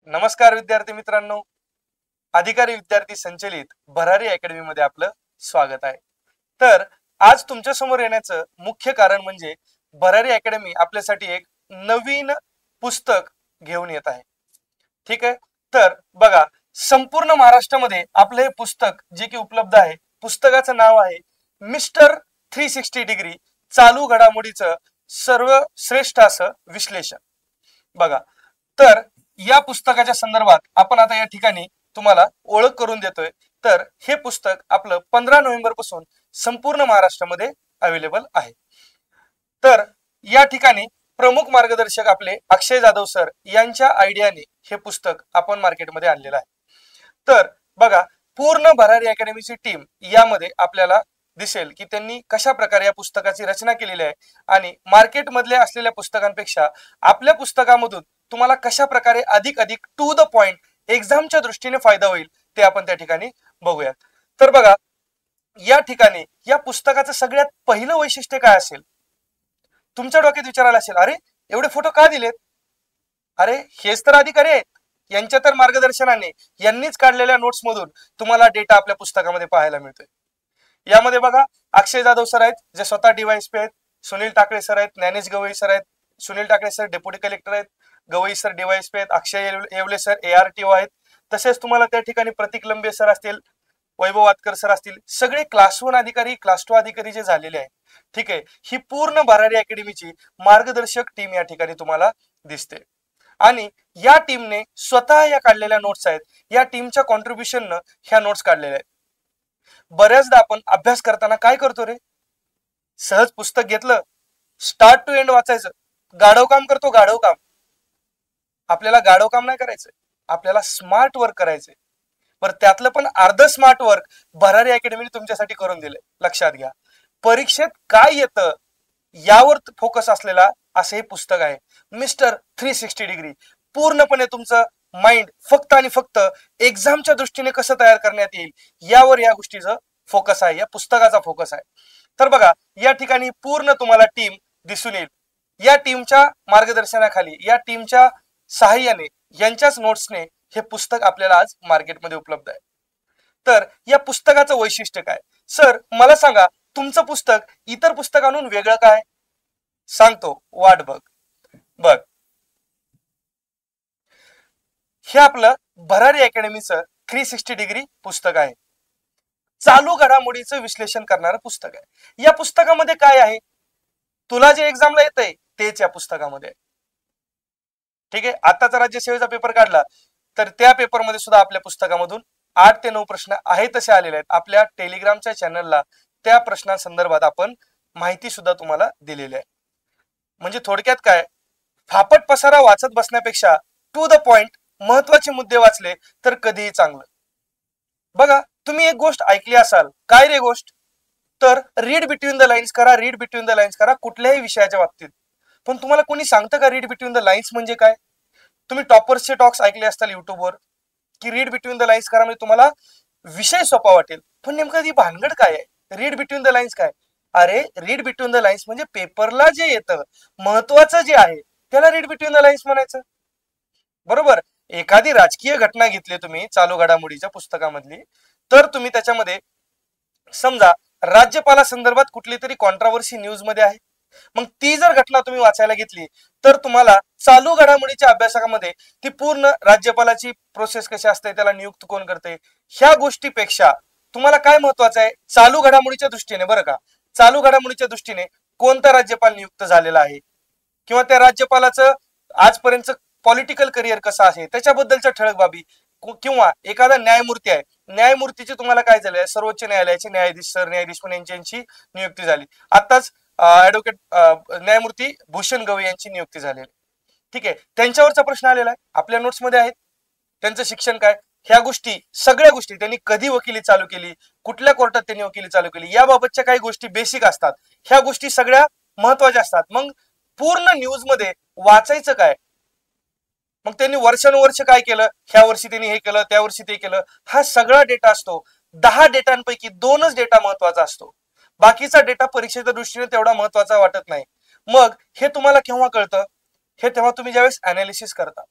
नमस्कार विद्यार्थी मित्रांनो, अधिकारी विद्यार्थी संचलित भरारी अकॅडमी मध्ये आपलं स्वागत आहे. तर आज तुमच्या समोर येण्याचं मुख्य कारण म्हणजे भरारी अकॅडमी आपल्यासाठी एक नवीन पुस्तक घेऊन येत आहे. ठीक आहे. तर बघा, संपूर्ण महाराष्ट्रामध्ये आपलं हे पुस्तक जे की उपलब्ध आहे, पुस्तकाचं नाव आहे मिस्टर 360 डिग्री चालू घडामोडीचं सर्वश्रेष्ठ असं विश्लेषण. बघा, तर या पुस्तकाच्या संदर्भात आपण आता या ठिकाणी तुम्हाला ओळख करून देतोय. तर हे पुस्तक आपलं 15 नोव्हेंबर पासून संपूर्ण महाराष्ट्रामध्ये अवेलेबल आहे. तर या ठिकाणी प्रमुख मार्गदर्शक आपले अक्षय जाधव सर यांच्या आयडियाने हे पुस्तक आपण मार्केटमध्ये आणलेलं आहे. तर बघा, पूर्ण भरारी अकॅडमीची टीम यामध्ये आपल्याला दिसेल की त्यांनी कशा प्रकारे या पुस्तकाची रचना केलेली आहे आणि मार्केटमधल्या असलेल्या पुस्तकांपेक्षा आपल्या पुस्तकामधून तुम्हाला कशा प्रकारे अधिक अधिक टू द पॉइंट एक्झामच्या दृष्टीने फायदा होईल ते आपण त्या ठिकाणी बघूयात. तर बघा, या ठिकाणी या पुस्तकाचं सगळ्यात पहिलं वैशिष्ट्य काय असेल? तुमच्या डोक्यात विचारायला असेल, अरे एवढे फोटो का दिलेत? अरे हेच तर अधिकारी आहेत, यांच्या तर मार्गदर्शनाने यांनीच काढलेल्या नोट्स मधून तुम्हाला डेटा आपल्या पुस्तकामध्ये पाहायला मिळतोय. यामध्ये बघा, अक्षय जाधव सर आहेत जे स्वतः डीवायएसपी आहेत, सुनील टाकळे सर आहेत, ज्ञानेश गवई सर आहेत, Sunil Takale sir deputy collector आहेत, गवई सर डीवायएसपी आहेत, अक्षय येवले सर ARTO आहेत. तसेच तुम्हाला त्या ठिकाणी प्रतीक लंबे सर असतील, वैभव वातकर सर असतील, सगळे क्लास 1 अधिकारी, क्लास 2 अधिकारी जे झालेले आहेत. ठीक आहे, ही पूर्ण भरारी अकॅडमीची मार्गदर्शक टीम या ठिकाणी तुम्हाला दिसते आणि या टीमने स्वतः या काढलेल्या नोट्स आहेत. या टीमच्या कॉन्ट्रीब्युशननं ह्या नोट्स काढलेल्या आहेत. बऱ्याचदा आपण अभ्यास करताना काय करतो रे? सहज पुस्तक घेतलं, स्टार्ट टू एंड वाचायचं, गाढव काम करतो, गाढव काम. आपल्याला गाढव काम नाही करायचंय, आपल्याला स्मार्ट वर्क करायचंय. पण त्यातलं पण अर्ध स्मार्ट वर्क भरारी अकॅडमीने तुमच्यासाठी करून दिलंय. लक्षात घ्या, परीक्षेत काय येतं यावर फोकस असलेला असं हे पुस्तक आहे मिस्टर 360 डिग्री. पूर्णपणे तुमचं माइंड फक्त आणि फक्त एक्झामच्या दृष्टीने कसं तयार करण्यात येईल यावर या गोष्टीचं फोकस आहे, या पुस्तकाचा फोकस आहे. तर बघा, या ठिकाणी पूर्ण तुम्हाला टीम दिसून येईल. या टीमच्या मार्गदर्शनाखाली, या टीमच्या सहाय्याने, यांच्याच नोट्सने हे पुस्तक आपल्याला आज मार्केटमध्ये उपलब्ध आहे. तर या पुस्तकाचं वैशिष्ट्य काय? सर मला सांगा, तुमचं पुस्तक इतर पुस्तकांहून वेगळं काय? सांगतो, वाट बघ. बघ, हे आपलं भरारी अकॅडमीचं 360 डिग्री पुस्तक आहे. चालू घडामोडीचं विश्लेषण करणारं पुस्तक आहे. या पुस्तकामध्ये काय आहे? तुला जे एक्झामला येतंय तेच या पुस्तकामध्ये. ठीक आहे, आताचा राज्यसेवेचा पेपर काढला तर त्या पेपरमध्ये सुद्धा आपल्या पुस्तकामधून 8 ते 9 प्रश्न आहे तसे आलेले आहेत. आपल्या टेलिग्रामच्या चॅनलला त्या प्रश्नांसंदर्भात आपण माहिती सुद्धा तुम्हाला दिलेली आहे. म्हणजे थोडक्यात काय, फापट पसारा वाचत बसण्यापेक्षा टू द पॉइंट महत्वाचे मुद्दे वाचले तर कधीही चांगलं. बघा, तुम्ही एक गोष्ट ऐकली असाल, काय रे गोष्ट? तर रीड बिटवीन द लाईन्स करा, रीड बिटवीन द लाईन्स करा कुठल्याही विषयाच्या बाबतीत. पण तुम्हाला कोणी सांगतं का रीड बिटवीन द लाईन्स म्हणजे काय? तुम्ही टॉपर्सचे टॉक्स ऐकले असतील युट्यूबवर की रीड बिटवीन द लाईन्स करा म्हणजे तुम्हाला विषय सोपा वाटेल. पण नेमकं ती भानगड काय आहे? रीड बिटवीन द लाईन्स काय? अरे रीड बिटवीन द लाईन्स म्हणजे पेपरला जे येतं, महत्वाचं जे आहे त्याला रीड बिटवीन द लाईन्स म्हणायचं. बरोबर. एखादी राजकीय घटना घेतली तुम्ही चालू घडामोडीच्या पुस्तकामधली, तर तुम्ही त्याच्यामध्ये समजा राज्यपाला संदर्भात कुठली तरी कॉन्ट्रावर्सी न्यूज मध्ये आहे, मग ती जर घटना तुम्ही वाचायला घेतली तर तुम्हाला चालू घडामोडीच्या अभ्यासामध्ये ती पूर्ण राज्यपालाची प्रोसेस कशी असते, त्याला नियुक्त कोण करते, ह्या गोष्टीपेक्षा तुम्हाला काय महत्वाचं आहे चालू घडामोडीच्या दृष्टीने, बरं का, चालू घडामोडीच्या दृष्टीने कोणता राज्यपाल नियुक्त झालेला आहे किंवा त्या राज्यपालाचं आजपर्यंत पॉलिटिकल करिअर कसं आहे त्याच्याबद्दलच्या ठळक बाबी, किंवा एखादा न्यायमूर्ती आहे, न्यायमूर्तीची तुम्हाला काय झालंय, सर्वोच्च न्यायालयाचे न्यायाधीश, सरन्यायाधीश म्हणून यांची नियुक्ती झाली. आताच ऍडव्होकेट न्यायमूर्ती भूषण गवई यांची नियुक्ती झालेली. ठीक आहे, त्यांच्यावरचा प्रश्न आलेला आहे, आपल्या नोट्स मध्ये आहेत. त्यांचं शिक्षण काय, ह्या गोष्टी, सगळ्या गोष्टी, त्यांनी कधी वकिली चालू केली, कुठल्या कोर्टात त्यांनी वकिली चालू केली, याबाबतच्या काही गोष्टी बेसिक असतात, ह्या गोष्टी सगळ्या महत्वाच्या असतात. मग पूर्ण न्यूज मध्ये वाचायचं काय? मग त्यांनी वर्षानुवर्ष काय केलं, ह्या वर्षी त्यांनी हे केलं, त्या वर्षी ते केलं, हा सगळा डेटा असतो. 10 डेटांपैकी 2च डेटा महत्वाचा असतो, बाकीचा डेटा परीक्षेच्या दृष्टीने तेवढा महत्वाचा वाटत नाही. मग हे तुम्हाला केव्हा कळतं? हे तेव्हा तुम्ही ज्यावेळेस अनालिसिस करता.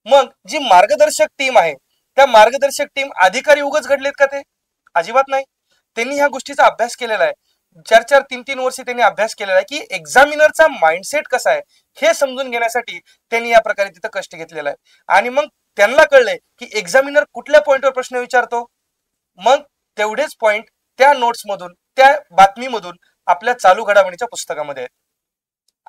मग जी मार्गदर्शक टीम आहे, त्या मार्गदर्शक टीम अधिकारी उगाच घडलेत का? ते अजिबात नाही. त्यांनी ह्या गोष्टीचा अभ्यास केलेला आहे. 4-4, 3-3 वर्ष त्यांनी अभ्यास केलेला आहे की एक्झामिनरचा माइंडसेट कसा आहे हे समजून घेण्यासाठी त्यांनी या प्रकारे तिथं कष्ट घेतलेला आहे. आणि मग त्यांना कळलंय की एक्झामिनर कुठल्या पॉइंटवर प्रश्न विचारतो, मग तेवढेच पॉइंट त्या नोट्स मधून, त्या बातमीमधून आपल्या चालू घडामोडीच्या पुस्तकामध्ये आहेत.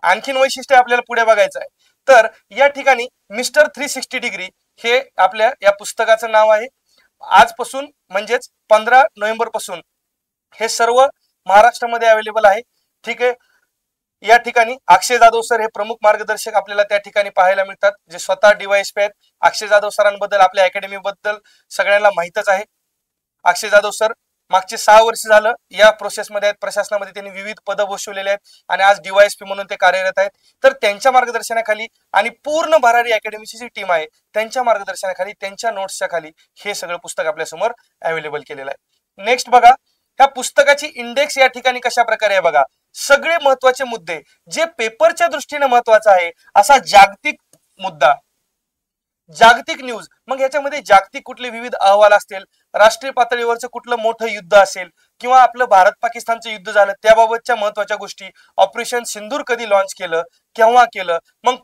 आणखीन वैशिष्ट्य आपल्याला पुढे बघायचं आहे. तर या ठिकाणी मिस्टर 360 डिग्री हे आपल्या या पुस्तकाचं नाव आहे. आजपासून म्हणजेच 15 नोव्हेंबर पासून हे सर्व महाराष्ट्रामध्ये अवेलेबल आहे. ठीक आहे. या ठिकाणी अक्षय जाधव सर हे प्रमुख मार्गदर्शक आपल्याला त्या ठिकाणी पाहायला मिळतात, जे स्वतः DYSP आहेत. अक्षय जाधव सरांबद्दल आपल्या अकॅडमी बद्दल सगळ्यांना माहितच आहे. अक्षय जाधव सर मागचे 6 वर्ष झालं या प्रोसेसमध्ये आहेत, प्रशासनामध्ये त्यांनी विविध पदं भूषवलेले आहेत आणि आज DYSP म्हणून ते कार्यरत आहेत. तर त्यांच्या मार्गदर्शनाखाली आणि पूर्ण भरारी अकॅडमीची जी टीम आहे त्यांच्या मार्गदर्शनाखाली, त्यांच्या नोट्सच्या खाली हे सगळं पुस्तक आपल्या समोर अवेलेबल केलेलं आहे. नेक्स्ट बघा, ह्या पुस्तकाची इंडेक्स या ठिकाणी कशा प्रकारे आहे बघा. सगळे महत्वाचे मुद्दे जे पेपरच्या दृष्टीने महत्वाचा आहे असा जागतिक मुद्दा, जागतिक न्यूज, मग याच्यामध्ये जागतिक कुठले विविध अहवाल असतील, राष्ट्रीय पातळीवरचं कुठलं मोठं युद्ध असेल किंवा आपलं भारत पाकिस्तानचं युद्ध झालं त्याबाबतच्या महत्वाच्या गोष्टी, ऑपरेशन सिंदूर कधी लॉन्च केलं, केव्हा केलं, मग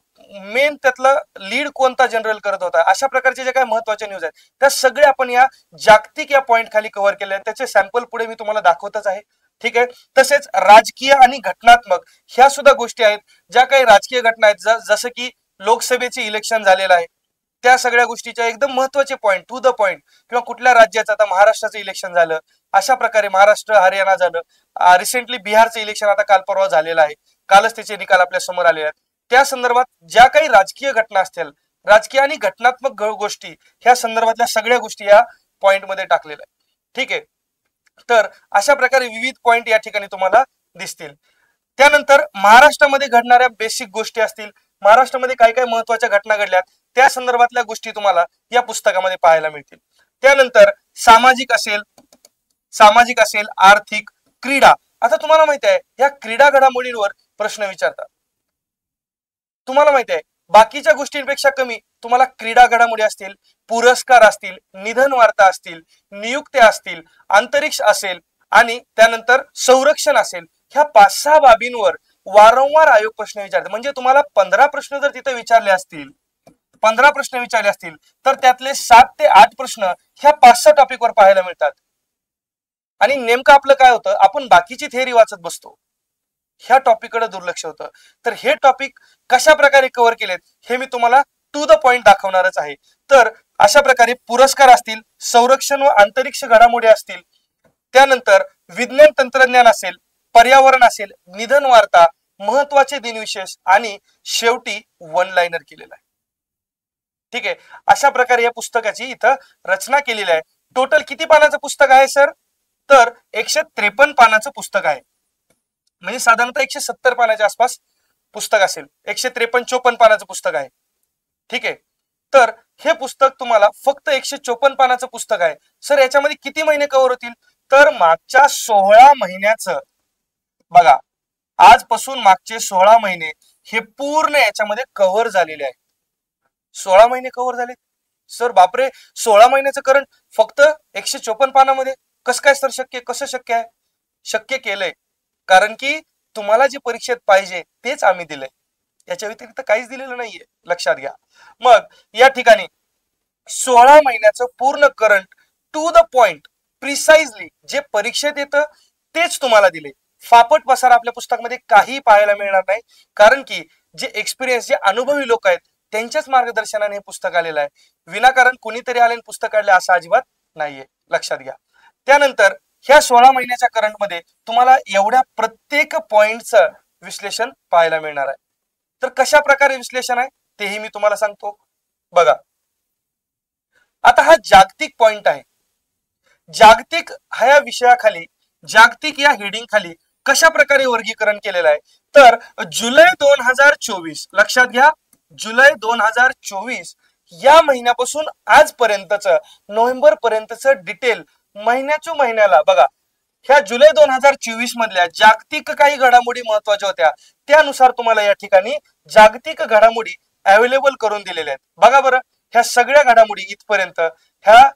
मेन त्यातलं लीड कोणता जनरल करत होता, अशा प्रकारचे जे काही महत्वाच्या न्यूज आहेत त्या सगळे आपण या जागतिक या पॉइंट खाली कव्हर केले आहेत. त्याचे सॅम्पल पुढे मी तुम्हाला दाखवतच आहे. ठीक आहे. तसेच राजकीय आणि घटनात्मक ह्या सुद्धा गोष्टी आहेत, ज्या काही राजकीय घटना आहेत, जसं की लोकसभेचे इलेक्शन झालेलं आहे, त्या सगळ्या गोष्टीच्या एकदम महत्वाचे पॉइंट, टू द पॉइंट, किंवा कुठल्या राज्याचं, आता महाराष्ट्राचं इलेक्शन झालं, अशा प्रकारे महाराष्ट्र हरियाणा झालं, रिसेंटली बिहारचं इलेक्शन आता काल परवा झालेलं आहे, कालच त्याचे निकाल आपल्या समोर आलेले आहेत. त्या संदर्भात ज्या काही राजकीय घटना असतील, राजकीय आणि घटनात्मक गोष्टी, ह्या संदर्भातल्या सगळ्या गोष्टी या पॉइंट मध्ये टाकलेल्या आहेत. ठीक आहे. तर अशा प्रकारे विविध पॉइंट या ठिकाणी तुम्हाला दिसतील. त्यानंतर महाराष्ट्रामध्ये घडणाऱ्या बेसिक गोष्टी असतील, महाराष्ट्रामध्ये काय काय महत्वाच्या घटना घडल्यात त्या संदर्भातल्या गोष्टी तुम्हाला या पुस्तकामध्ये पाहायला मिळतील. त्यानंतर सामाजिक असेल, आर्थिक, क्रीडा. आता तुम्हाला माहिती आहे या क्रीडा घडामोडींवर प्रश्न विचारतात. तुम्हाला माहिती आहे बाकीच्या गोष्टींपेक्षा कमी तुम्हाला क्रीडा घडामोडी असतील, पुरस्कार असतील, निधन वार्ता असतील, नियुक्त्या असतील, अंतरिक्ष असेल आणि त्यानंतर संरक्षण असेल, ह्या 5-6 बाबींवर वारंवार आयोग प्रश्न विचारते. म्हणजे तुम्हाला 15 प्रश्न जर तिथे विचारले असतील, 15 प्रश्न विचारले असतील तर त्यातले 7 ते 8 प्रश्न ह्या 5-6 टॉपिकवर पाहायला मिळतात. आणि नेमकं आपलं काय होतं, आपण बाकीची थेअरी वाचत बसतो, ह्या टॉपिककडे दुर्लक्ष होतं. तर हे टॉपिक कशा प्रकारे कव्हर केलेत हे मी तुम्हाला टू द पॉइंट दाखवणारच आहे. तर अशा प्रकारे पुरस्कार असतील, संरक्षण व अंतरिक्ष घडामोडी असतील, त्यानंतर विज्ञान तंत्रज्ञान असेल, पर्यावरण असेल, निधन वार्ता, महत्वाचे दिनविशेष आणि शेवटी वन लाइनर केलेला आहे. ठीक आहे. अशा प्रकारे या पुस्तकाची इथं रचना केलेली आहे. टोटल किती पानाचं पुस्तक आहे सर? तर 153 पानाचं पुस्तक आहे. म्हणजे साधारणतः 170 पानाच्या आसपास पुस्तक असेल. 153-54 पानाचं पुस्तक आहे. ठीक आहे. तर हे पुस्तक तुम्हाला फक्त 154 पानाचं पुस्तक आहे. सर याच्यामध्ये किती महिने कव्हर होतील? तर मागच्या 16 महिन्याचं बघा, आजपासून मागचे 16 महिने हे पूर्ण याच्यामध्ये कव्हर झालेले आहे. 16 महिने कव्हर झाले. सर बापरे, 16 महिन्याचं करंट फक्त 154 पानामध्ये कसं काय सर शक्य? कसं शक्य आहे? शक्य केलंय कारण की तुम्हाला जे परीक्षेत पाहिजे तेच आम्ही दिलंय, याच्या व्यतिरिक्त काहीच दिलेलं नाहीये, लक्षात घ्या. मग या ठिकाणी 16 महिन्याचं पूर्ण current to the point precisely जे परीक्षेत येतं तेच तुम्हाला दिले. फापट पसार आपल्या पुस्तकामध्ये काही पाहायला मिळणार नाही, कारण की जे एक्सपिरियन्स, जे अनुभवी लोक आहेत त्यांच्याच मार्गदर्शनाने हे पुस्तक आलेलं आहे. विनाकारण कुणीतरी आले पुस्तक काढले असं अजिबात नाहीये, लक्षात घ्या. त्यानंतर ह्या 16 महिन्याच्या करंट मध्ये तुम्हाला एवढ्या प्रत्येक पॉइंटचं विश्लेषण पाहायला मिळणार आहे. तर कशा प्रकारे विश्लेषण आहे तेही मी तुम्हाला सांगतो. बघा, आता हा जागतिक पॉइंट आहे. जागतिक ह्या विषयाखाली, जागतिक या हेडिंग खाली कशा प्रकारे वर्गीकरण केलेलं आहे? तर जुलै 2024, लक्षात घ्या, जुलै 2024 या महिन्यापासून आजपर्यंतचं, नोव्हेंबर पर्यंतचं डिटेल महिन्याच्या महिन्याला बघा. ह्या जुलै 2024 मधल्या जागतिक काही घडामोडी महत्वाच्या होत्या त्यानुसार तुम्हाला या ठिकाणी जागतिक घडामोडी अवेलेबल करून दिलेल्या आहेत. बघा बरं, ह्या सगळ्या घडामोडी इथपर्यंत ह्या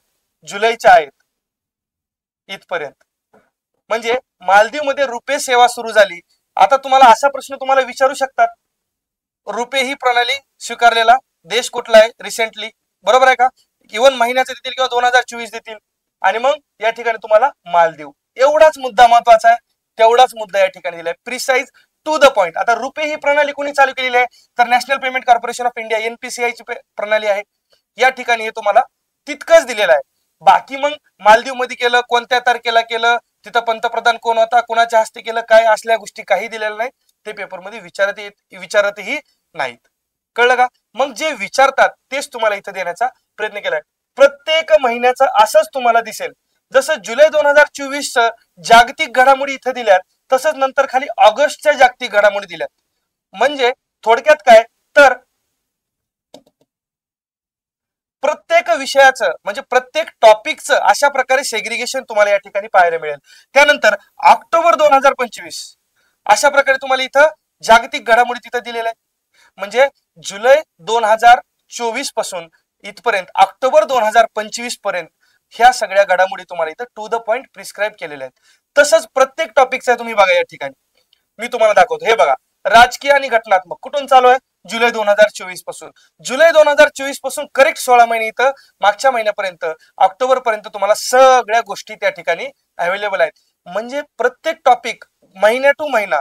जुलैच्या आहेत इथपर्यंत. म्हणजे मालदीव मध्ये रुपे सेवा सुरू झाली. आता तुम्हाला असा प्रश्न तुम्हाला विचारू शकतात, रुपे ही प्रणाली स्वीकारलेला देश कुठला आहे रिसेंटली, बरोबर आहे का? इव्हन महिन्याचे देतील किंवा 2024 देतील. आणि मग या ठिकाणी तुम्हाला मालदीव. एवढाच मुद्दा महत्वाचा आहे, तेवढाच मुद्दा या ठिकाणी दिलाय, प्रिसाइज टू द पॉइंट. आता रुपे ही प्रणाली कोणी चालू केलेली आहे, तर national payment corporation of India NPCI ची प्रणाली आहे. या ठिकाणी हे तुम्हाला तितकंच दिलेलं आहे. बाकी मग मालदीव मध्ये केलं, कोणत्या तारखेला केलं, तिथं पंतप्रधान कोण होता, कोणाच्या हस्ते केलं, काय असल्या गोष्टी काही दिलेल्या नाही. ते पेपरमध्ये विचारतही नाहीत. कळलं का? मग जे विचारतात तेच तुम्हाला इथं देण्याचा प्रयत्न केलाय. प्रत्येक महिन्याचं असंच तुम्हाला दिसेल. जसं जुलै 2024 जागतिक घडामोडी इथं दिल्यात, तसंच नंतर खाली ऑगस्टच्या जागतिक घडामोडी दिल्यात. म्हणजे थोडक्यात काय तर प्रत्येक विषयाचं म्हणजे प्रत्येक टॉपिकचं अशा प्रकारे सेग्रिगेशन तुम्हाला या ठिकाणी पाहायला मिळेल. त्यानंतर ऑक्टोबर 2025 अशा प्रकारे तुम्हाला इथं जागतिक घडामोडी तिथं दिलेल्या आहेत. म्हणजे जुलै 2024 पासून इथपर्यंत ऑक्टोबर 2025 पर्यंत ह्या सगळ्या घडामोडी तुम्हाला इथं टू द पॉइंट प्रिस्क्राईब केलेल्या आहेत. तसंच प्रत्येक टॉपिकचा तुम्ही बघा या ठिकाणी मी तुम्हाला दाखवतो. हे बघा, राजकीय आणि घटनात्मक कुठून चालू आहे, जुलै 2024 पासून. जुलै 2024 पासून करेक्ट 16 महिने इथं मागच्या महिन्यापर्यंत ऑक्टोबर पर्यंत तुम्हाला सगळ्या गोष्टी त्या ठिकाणी अवेलेबल आहेत. म्हणजे प्रत्येक टॉपिक महिन्या टू महिना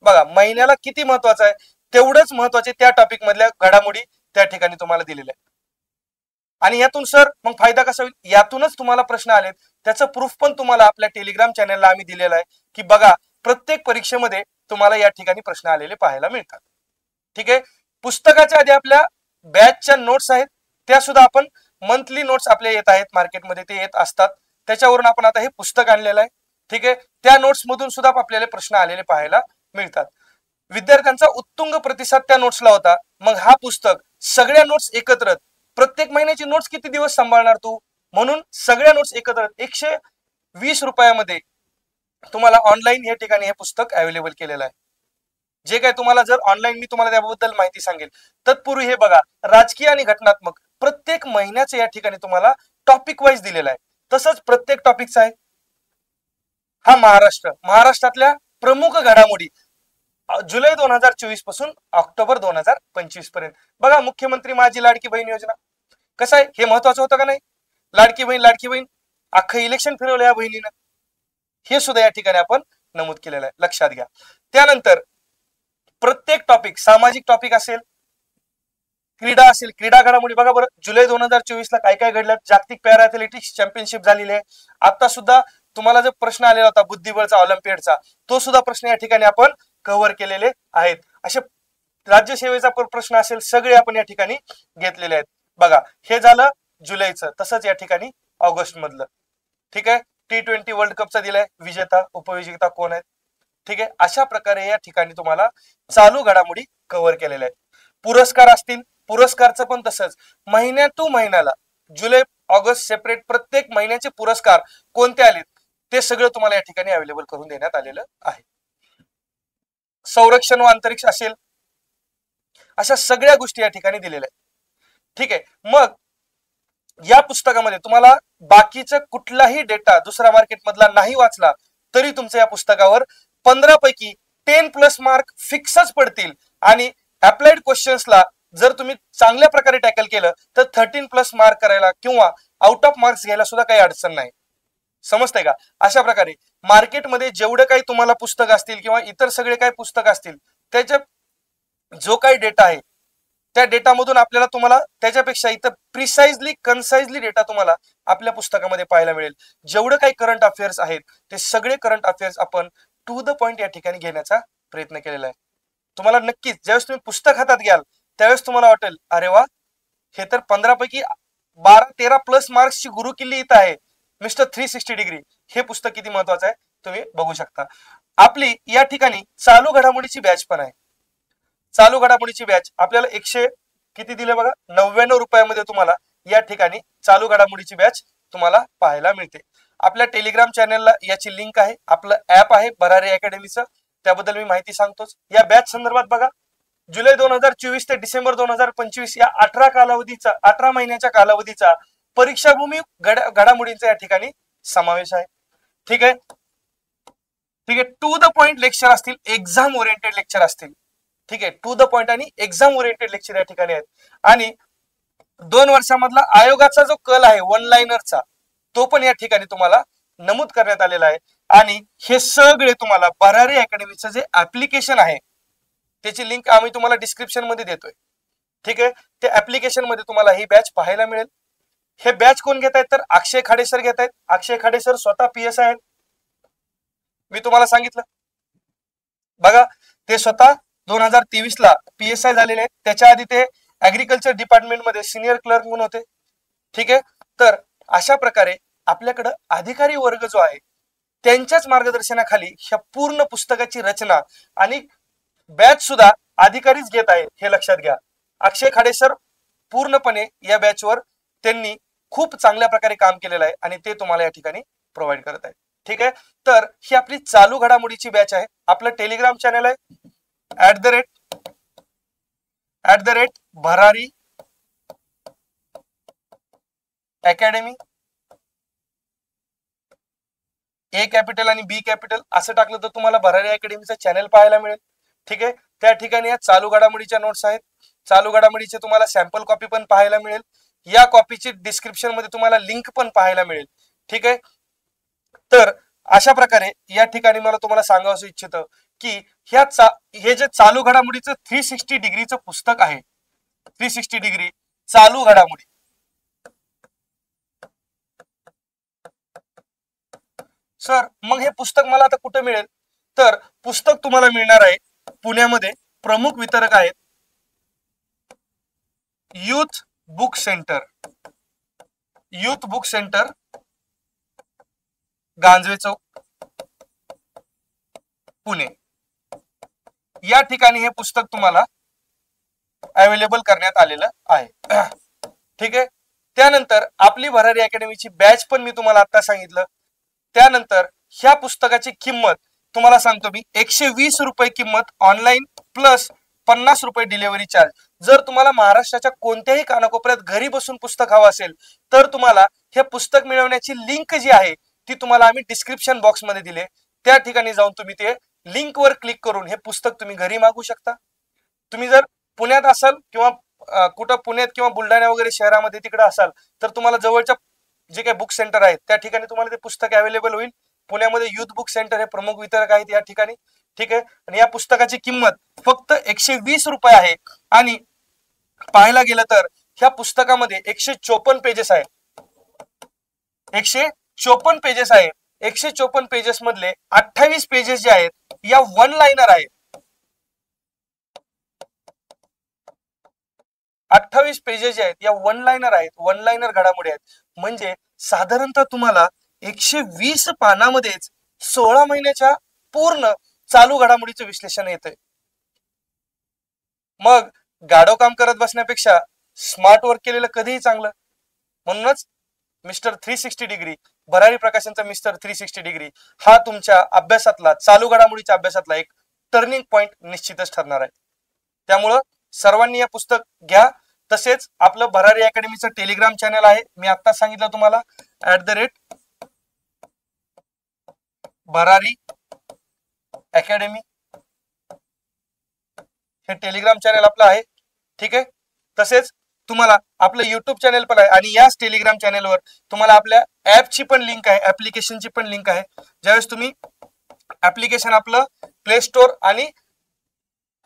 बघा, महिन्याला किती महत्वाचं आहे तेवढंच महत्वाचे त्या टॉपिक मधल्या घडामोडी त्या ठिकाणी तुम्हाला दिलेल्या आहेत. आणि यातून सर मग फायदा कसा होईल, यातूनच तुम्हाला प्रश्न आलेत. त्याचं प्रूफ पण तुम्हाला आपल्या टेलिग्राम चॅनलला आम्ही दिलेलं आहे की बघा, प्रत्येक परीक्षेमध्ये तुम्हाला या ठिकाणी प्रश्न आलेले पाहायला मिळतात. ठीक आहे. पुस्तकाच्या आधी आपल्या बॅचच्या नोट्स आहेत, त्या सुद्धा आपण मंथली नोट्स आपल्या येत आहेत मार्केटमध्ये, ते येत असतात. त्याच्यावरून आपण आता हे पुस्तक आणलेलं आहे. ठीक आहे. त्या नोट्स मधून सुद्धा आपल्याला प्रश्न आलेले पाहायला मिळतात. विद्यार्थ्यांचा उत्तुंग प्रतिसाद त्या नोट्सला होता. मग हा पुस्तक सगळ्या नोट्स एकत्र, प्रत्येक महिन्याची नोट्स किती दिवस सांभाळणार तू, म्हणून सगळ्या नोट्स एकत्र 120 रुपयामध्ये तुम्हाला ऑनलाईन या ठिकाणी हे पुस्तक अवेलेबल केलेलं आहे. जे काय तुम्हाला जर ऑनलाईन मी तुम्हाला त्याबद्दल माहिती सांगेल. तत्पूर्वी हे बघा, राजकीय आणि घटनात्मक प्रत्येक महिन्याचे या ठिकाणी तुम्हाला टॉपिक वाईज दिलेला आहे. तसंच प्रत्येक टॉपिकचा आहे हा महाराष्ट्रातल्या प्रमुख घडामोडी जुलै 2024 पासून ऑक्टोबर 2025 पर्यंत. बघा, मुख्यमंत्री माझी लाडकी बहीण योजना कसं आहे, हे महत्वाचं होतं का नाही? लाडकी बहीण अख्खं इलेक्शन फिरवलं या बहिणीनं, हे सुद्धा या ठिकाणी आपण नमूद केलेलं आहे, लक्षात घ्या. त्यानंतर प्रत्येक टॉपिक, सामाजिक टॉपिक असेल, क्रीडा असेल, क्रीडा घडामोडी बघा बरं, जुलै 2024 ला काय काय घडलं. जागतिक पॅरा ॲथलेटिक्स चॅम्पियनशिप झालेली आहे. आता सुद्धा तुम्हाला जो प्रश्न आलेला होता बुद्धिबळचा ऑलिम्पियडचा, तो सुद्धा प्रश्न या ठिकाणी आपण कव्हर केलेले आहेत. असे राज्यसेवेचा प्रश्न असेल, सगळे आपण या ठिकाणी घेतलेले आहेत. बघा, हे झालं जुलैचं. तसंच या ठिकाणी ऑगस्ट मधलं. ठीक आहे. T20 वर्ल्ड कपचा दिलाय, विजेता उपविजेता कोण आहेत. ठीक आहे. अशा प्रकारे या ठिकाणी तुम्हाला चालू घडामोडी कव्हर केलेल्या आहेत. पुरस्कार असतील, पुरस्कारचं पण तसंच महिन्या टू महिन्याला जुलै ऑगस्ट सेपरेट प्रत्येक महिन्याचे पुरस्कार कोणते आलेत ते सगळं तुम्हाला या ठिकाणी अवेलेबल करून देण्यात आलेलं आहे. संरक्षण व अंतरिक्ष असेल, अशा सगळ्या गोष्टी या ठिकाणी दिलेल्या आहेत. ठीक आहे. मग या पुस्तकामध्ये तुम्हाला बाकीचा कुठलाही डेटा दुसरा मार्केट मधला नाही वाचला तरी तुमच्या या पुस्तकावर 15 पैकी 10+ मार्क फिक्सच पडतील. आणि अप्लाइड क्वेश्चन्सला जर तुम्ही चांगल्या प्रकारे टॅकल केलं तर 13+ मार्क करायला किंवा आउट ऑफ मार्क्स घ्यायला सुद्धा काही अडचण नाही. समजतंय का? अशा प्रकारे मार्केटमध्ये जेवढे काही तुम्हाला पुस्तक असतील किंवा इतर सगळे काही पुस्तक असतील, त्याच्या जो काही डेटा आहे त्या डेटामधून आपल्याला तुम्हाला त्याच्यापेक्षा इथं प्रिसाइजली कन्साइजली डेटा तुम्हाला आपल्या पुस्तकामध्ये पाहायला मिळेल. जेवढं काही करंट अफेअर्स आहेत ते सगळे करंट अफेअर्स आपण टू द पॉइंट या ठिकाणी घेण्याचा प्रयत्न केलेला आहे. तुम्हाला नक्कीच ज्यावेळेस तुम्ही पुस्तक हातात घ्याल त्यावेळेस तुम्हाला वाटेल, अरे वा, हे तर 15 पैकी 12-13+ मार्क्सची गुरु किल्ली इथं आहे. मिस्टर 360 डिग्री हे पुस्तक किती महत्वाचं आहे तुम्ही बघू शकता. आपली या ठिकाणी चालू घडामोडीची बॅच पण आहे. चालू घडामोडीची बॅच आपल्याला 100 किती दिले बघा, 99 रुपयामध्ये तुम्हाला या ठिकाणी चालू घडामोडीची बॅच तुम्हाला पाहायला मिळते. आपल्या टेलिग्राम चॅनलला याची लिंक आहे. आपलं ऍप आहे भरारी अकॅडमीचं, त्याबद्दल मी माहिती सांगतोच. या बॅच संदर्भात बघा, जुलै 2024 ते डिसेंबर 2025 या 18 महिन्याच्या कालावधीचा परीक्षाभूमी घडामोडींचा या ठिकाणी समावेश आहे. ठीक आहे, ठीक आहे. टू द पॉइंट लेक्चर असतील, एक्झाम ओरिएंटेड लेक्चर असतील. ठीक आहे, टू द पॉइंट आणि एक्झाम ओरिएंटेड लेक्चर या ठिकाणी आहेत. आणि 2 वर्षामधला आयोगाचा जो कल आहे वन लाइनरचा, तो पण या ठिकाणी तुम्हाला नमूद करण्यात आलेला आहे. आणि हे सगळे तुम्हाला भरारी अकॅडमीचं जे ऍप्लिकेशन आहे त्याची लिंक आम्ही तुम्हाला डिस्क्रिप्शन मध्ये देतोय. ठीक आहे, ते ऍप्लिकेशन मध्ये तुम्हाला ही बॅच पाहायला मिळेल. हे बॅच कोण घेत आहेत तर अक्षय खाडे सर घेत आहेत. अक्षय खाडे सर स्वतः PS आहेत. मी तुम्हाला सांगितलं बघा, ते स्वतः 2023 ला PSI झालेले आहेत. त्याच्या आधी ते ऍग्रिकल्चर डिपार्टमेंट मध्ये सिनियर क्लर्क म्हणून होते. ठीक आहे, तर अशा प्रकारे आपल्याकडे अधिकारी वर्ग जो आहे त्यांच्याच मार्गदर्शनाखाली ह्या पूर्ण पुस्तकाची रचना आणि बॅच सुद्धा अधिकारीच घेत आहेत, हे लक्षात घ्या. अक्षय खाडे सर पूर्णपणे या बॅचवर त्यांनी खूप चांगल्या प्रकारे काम केलेलं आहे आणि ते तुम्हाला या ठिकाणी प्रोव्हाइड करत आहेत. ठीक आहे, तर ही आपली चालू घडामोडीची बॅच आहे. आपलं टेलिग्राम चॅनल आहे @ भरारी अकॅडमी. A कॅपिटल आणि B कॅपिटल असं टाकलं तर तुम्हाला भरारी अकॅडमीचा चॅनल पाहायला मिळेल. ठीक आहे, त्या ठिकाणी या चालू घडामोडीच्या नोट्स आहेत. चालू घडामोडीचे तुम्हाला सॅम्पल कॉपी पण पाहायला मिळेल. या कॉपीची डिस्क्रिप्शन मध्ये तुम्हाला लिंक पण पाहायला मिळेल. ठीक आहे, तर अशा प्रकारे या ठिकाणी मला तुम्हाला सांगावं इच्छितं की हे जे चालू घडामोडीचं 360 डिग्रीचं पुस्तक आहे, 360 डिग्री चालू घडामोडी, सर मग हे पुस्तक मला आता कुठे मिळेल तर पुस्तक तुम्हाला मिळणार आहे पुण्यामध्ये. प्रमुख वितरक आहेत युथ बुक सेंटर गांजवे चौक पुणे. या ठिकाणी हे पुस्तक तुम्हाला अवेलेबल करण्यात आलेलं आहे. ठीक आहे, त्यानंतर आपली भरारी अकॅडमीची बॅच पण मी तुम्हाला आता सांगितलं. त्यानंतर ह्या पुस्तकाची किंमत तुम्हाला सांगतो मी 120 रुपये किंमत ऑनलाईन प्लस 50 रुपये डिलिव्हरी चार्ज. जर तुम्हाला महाराष्ट्राच्या कोणत्याही कानाकोपऱ्यात घरी बसून पुस्तक हवं असेल तर तुम्हाला हे पुस्तक मिळवण्याची लिंक जी आहे ती तुम्हाला आम्ही डिस्क्रिप्शन बॉक्स मध्ये दिले. त्या ठिकाणी जाऊन तुम्ही ते लिंक वर क्लिक करून हे पुस्तक तुम्ही घरी मागवू शकता. तुम्ही जर पुण्यात असाल किंवा कुठं पुण्यात किंवा बुलढाणा वगैरे शहरामध्ये तिकडे असाल तर तुम्हाला जवळच्या जे काही बुक सेंटर आहेत त्या ठिकाणी तुम्हाला ते पुस्तक अवेलेबल होईल. पुण्यामध्ये युथ बुक सेंटर हे प्रमुख वितरक आहेत या ठिकाणी. ठीक आहे, आणि या पुस्तकाची किंमत फक्त 120 रुपये आहे. आणि पाहायला गेलं तर ह्या पुस्तकामध्ये 154 पेजेस आहेत. 154 पेजेस आहेत. 154 पेजेस मधले 28 पेजेस जे आहेत या वन लाइनर आहेत. 28 पेजेस जे आहेत या वन लाइनर आहेत, वन लाइनर घडामोडी आहेत. म्हणजे साधारणतः तुम्हाला 120 पानामध्येच 16 महिन्याच्या पूर्ण चालू घडामोडीचं विश्लेषण येतंय. मग गाढव काम करत बसण्यापेक्षा स्मार्ट वर्क केलेलं कधीही चांगलं. म्हणूनच मिस्टर 360 डिग्री भरारी प्रकाशनचा मिस्टर 360 डिग्री हा तुमच्या अभ्यासातला चालू घडामोडीच्या अभ्यासातला एक टर्निंग पॉइंट निश्चितच ठरणार आहे. त्यामुळं सर्वांनी हे पुस्तक घ्या. तसेच आपलं भरारी अकॅडमीचं टेलिग्राम चॅनल आहे, मी आता सांगितलं तुम्हाला @ भरारी अकॅडमी हे टेलिग्राम चॅनल आपलं आहे. ठीक आहे, तसेच तुम्हाला आपलं युट्यूब चॅनल पण आहे आणि याच टेलिग्राम चॅनलवर तुम्हाला आपल्या ऍपची पण लिंक आहे, ऍप्लिकेशनची पण लिंक आहे. ज्यावेळेस तुम्ही ऍप्लिकेशन आपलं प्ले स्टोर आणि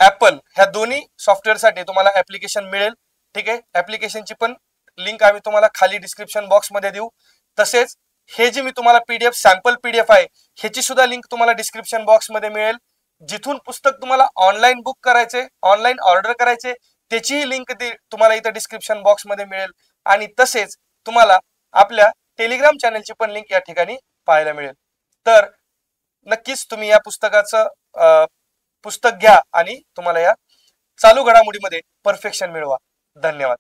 ऍपल ह्या दोन्ही सॉफ्टवेअरसाठी तुम्हाला ऍप्लिकेशन मिळेल. ठीक आहे, ऍप्लिकेशनची पण लिंक आम्ही तुम्हाला खाली डिस्क्रिप्शन बॉक्स मध्ये देऊ. तसेच हे जे मी तुम्हाला PDF सॅम्पल PDF आहे ह्याची सुद्धा लिंक तुम्हाला डिस्क्रिप्शन बॉक्स मध्ये मिळेल. जिथून पुस्तक तुम्हाला ऑनलाईन बुक करायचे, ऑनलाईन ऑर्डर करायचे त्याचीही लिंक तुम्हाला इथं डिस्क्रिप्शन बॉक्स मध्ये मिळेल. आणि तसेच तुम्हाला आपल्या टेलिग्राम चॅनलची पण लिंक या ठिकाणी पाहायला मिळेल. तर नक्कीच तुम्ही या पुस्तक घ्या आणि तुम्हाला या चालू घडामोडीमध्ये परफेक्शन मिळवा. धन्यवाद.